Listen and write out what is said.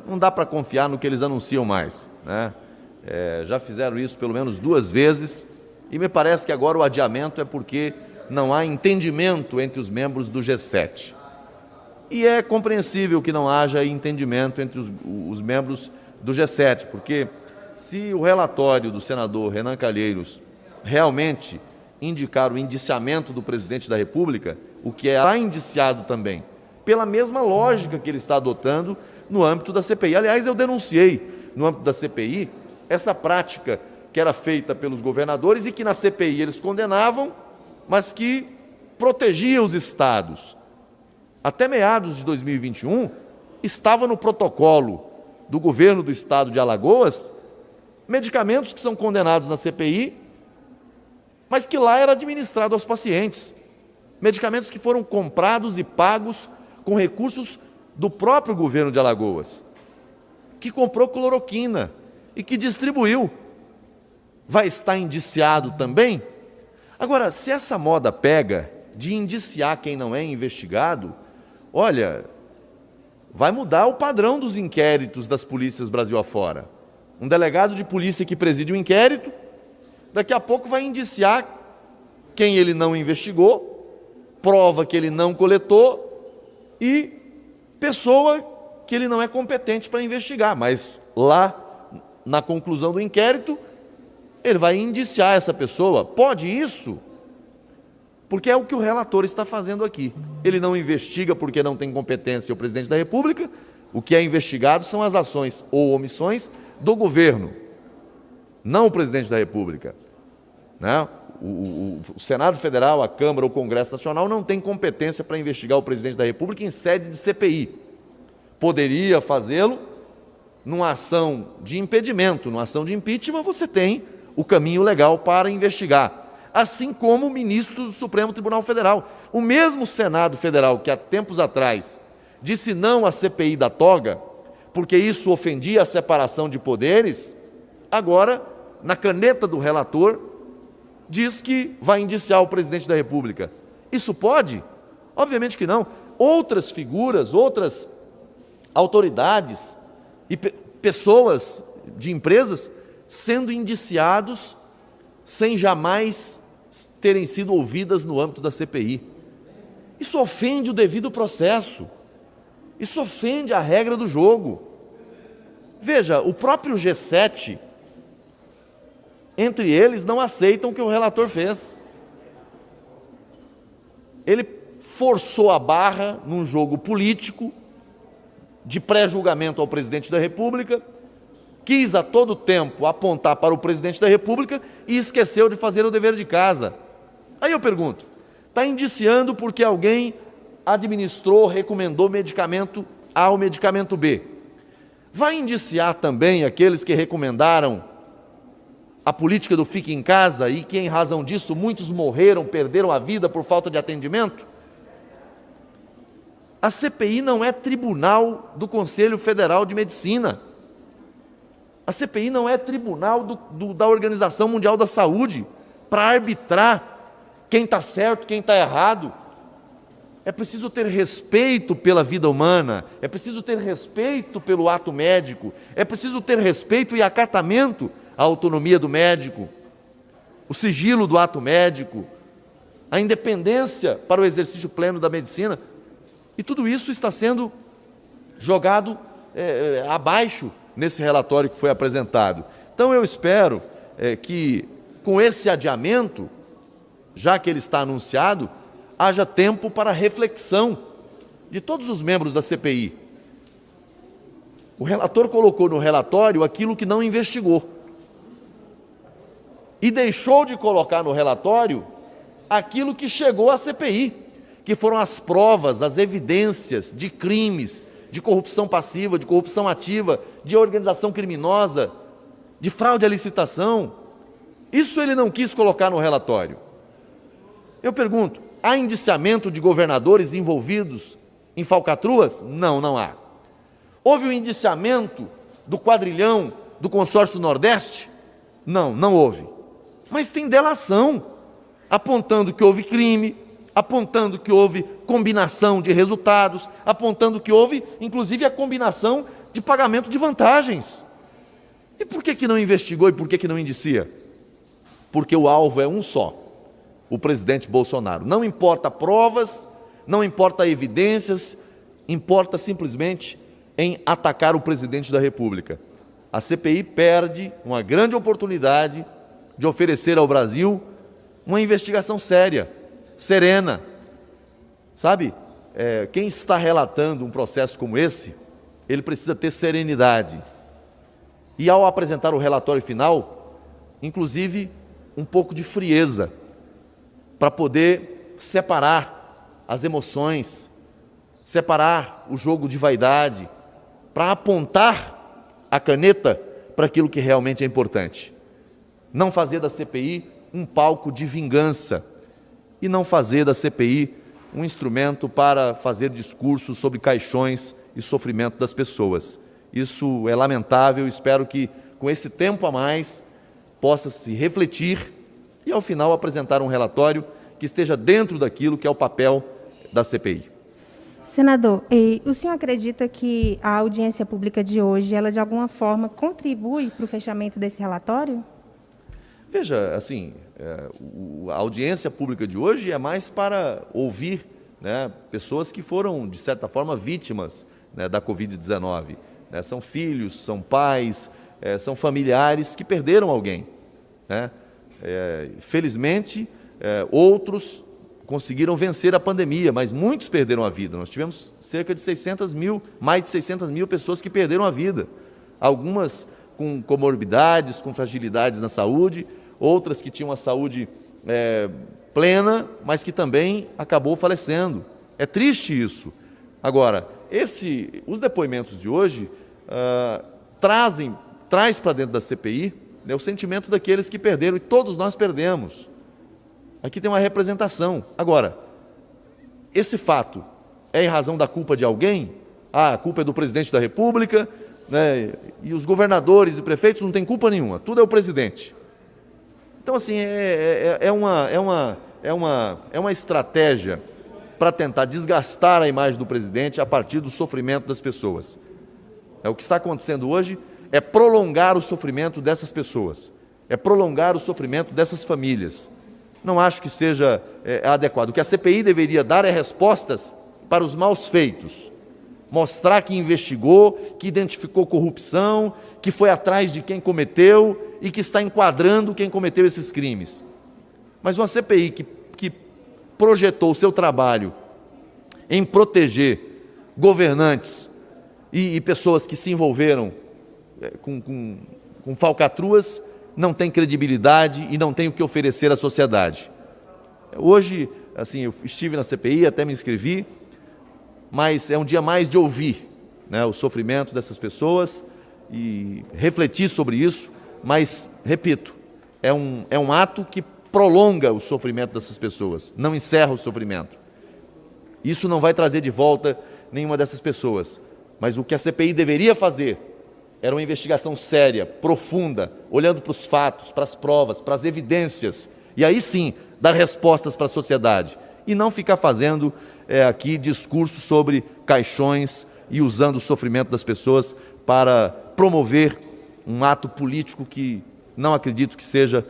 não dá para confiar no que eles anunciam mais, né? Já fizeram isso pelo menos 2 vezes e me parece que agora o adiamento é porque não há entendimento entre os membros do G7. E é compreensível que não haja entendimento entre os membros do G7, porque se o relatório do senador Renan Calheiros realmente indicar o indiciamento do presidente da República, o que é lá indiciado também, pela mesma lógica que ele está adotando no âmbito da CPI. Aliás, eu denunciei no âmbito da CPI essa prática que era feita pelos governadores e que na CPI eles condenavam, mas que protegia os estados. Até meados de 2021, estava no protocolo do governo do estado de Alagoas medicamentos que são condenados na CPI, mas que lá era administrado aos pacientes. Medicamentos que foram comprados e pagos com recursos do próprio governo de Alagoas, que comprou cloroquina e que distribuiu. Vai estar indiciado também? Agora, se essa moda pega de indiciar quem não é investigado, olha, vai mudar o padrão dos inquéritos das polícias Brasil afora. Um delegado de polícia que preside um inquérito, daqui a pouco vai indiciar quem ele não investigou, prova que ele não coletou e pessoa que ele não é competente para investigar, mas lá na conclusão do inquérito ele vai indiciar essa pessoa. Pode isso? Porque é o que o relator está fazendo aqui. Ele não investiga porque não tem competência o presidente da República, o que é investigado são as ações ou omissões do governo, não o presidente da República, né? O Senado Federal, a Câmara, o Congresso Nacional não tem competência para investigar o presidente da República em sede de CPI. Poderia fazê-lo numa ação de impedimento, numa ação de impeachment, você tem o caminho legal para investigar. Assim como o ministro do Supremo Tribunal Federal. O mesmo Senado Federal que há tempos atrás disse não à CPI da toga, porque isso ofendia a separação de poderes, agora, na caneta do relator, diz que vai indiciar o presidente da República. Isso pode? Obviamente que não. Outras figuras, outras autoridades e pessoas de empresas sendo indiciados sem jamais terem sido ouvidas no âmbito da CPI. Isso ofende o devido processo. Isso ofende a regra do jogo. Veja, o próprio G7, entre eles, não aceitam o que o relator fez. Ele forçou a barra num jogo político, de pré-julgamento ao presidente da República, quis a todo tempo apontar para o presidente da República e esqueceu de fazer o dever de casa. Aí eu pergunto, está indiciando porque alguém administrou, recomendou medicamento A ou medicamento B. Vai indiciar também aqueles que recomendaram a política do fique em casa e que, em razão disso, muitos morreram, perderam a vida por falta de atendimento? A CPI não é tribunal do Conselho Federal de Medicina. A CPI não é tribunal da Organização Mundial da Saúde para arbitrar quem está certo, quem está errado. É preciso ter respeito pela vida humana, é preciso ter respeito pelo ato médico, é preciso ter respeito e acatamento à autonomia do médico, o sigilo do ato médico, a independência para o exercício pleno da medicina. E tudo isso está sendo jogado abaixo nesse relatório que foi apresentado. Então eu espero que com esse adiamento, já que ele está anunciado, haja tempo para reflexão de todos os membros da CPI. O relator colocou no relatório aquilo que não investigou e deixou de colocar no relatório aquilo que chegou à CPI, que foram as provas, as evidências de crimes, de corrupção passiva, de corrupção ativa, de organização criminosa, de fraude à licitação. Isso ele não quis colocar no relatório. Eu pergunto, há indiciamento de governadores envolvidos em falcatruas? Não, não há. Houve o indiciamento do quadrilhão do consórcio Nordeste? Não, não houve. Mas tem delação, apontando que houve crime, apontando que houve combinação de resultados, apontando que houve, inclusive, a combinação de pagamento de vantagens. E por que não investigou e por que não indicia? Porque o alvo é um só, o presidente Bolsonaro. Não importa provas, não importa evidências, importa simplesmente em atacar o presidente da República. A CPI perde uma grande oportunidade de oferecer ao Brasil uma investigação séria, serena. Sabe, quem está relatando um processo como esse, ele precisa ter serenidade. E ao apresentar o relatório final, inclusive um pouco de frieza, para poder separar as emoções, separar o jogo de vaidade, para apontar a caneta para aquilo que realmente é importante. Não fazer da CPI um palco de vingança e não fazer da CPI um instrumento para fazer discursos sobre caixões e sofrimento das pessoas. Isso é lamentável, espero que com esse tempo a mais possa se refletir e ao final apresentar um relatório que esteja dentro daquilo que é o papel da CPI. Senador, o senhor acredita que a audiência pública de hoje, ela de alguma forma contribui para o fechamento desse relatório? Veja, assim, a audiência pública de hoje é mais para ouvir, né, pessoas que foram, de certa forma, vítimas, né, da Covid-19. Né, são filhos, são pais, são familiares que perderam alguém. Né? Felizmente, outros conseguiram vencer a pandemia, mas muitos perderam a vida. Nós tivemos cerca de 600 mil, mais de 600 mil pessoas que perderam a vida. Algumas com comorbidades, com fragilidades na saúde, outras que tinham a saúde plena, mas que também acabou falecendo. É triste isso. Agora, os depoimentos de hoje traz para dentro da CPI, né, o sentimento daqueles que perderam, e todos nós perdemos. Aqui tem uma representação. Agora, esse fato é em razão da culpa de alguém? A culpa é do presidente da República, né, e os governadores e prefeitos não têm culpa nenhuma, tudo é o presidente. Então, assim, é uma estratégia para tentar desgastar a imagem do presidente a partir do sofrimento das pessoas. O que está acontecendo hoje é prolongar o sofrimento dessas pessoas, é prolongar o sofrimento dessas famílias. Não acho que seja adequado. O que a CPI deveria dar é respostas para os maus feitos, mostrar que investigou, que identificou corrupção, que foi atrás de quem cometeu e que está enquadrando quem cometeu esses crimes. Mas uma CPI que projetou o seu trabalho em proteger governantes e pessoas que se envolveram com falcatruas, não tem credibilidade e não tem o que oferecer à sociedade. Hoje, assim, eu estive na CPI, até me inscrevi, mas é um dia mais de ouvir, né, o sofrimento dessas pessoas e refletir sobre isso, mas, repito, é um ato que prolonga o sofrimento dessas pessoas, não encerra o sofrimento. Isso não vai trazer de volta nenhuma dessas pessoas, mas o que a CPI deveria fazer era uma investigação séria, profunda, olhando para os fatos, para as provas, para as evidências, e aí sim dar respostas para a sociedade, e não ficar fazendo aqui discursos sobre caixões e usando o sofrimento das pessoas para promover um ato político que não acredito que seja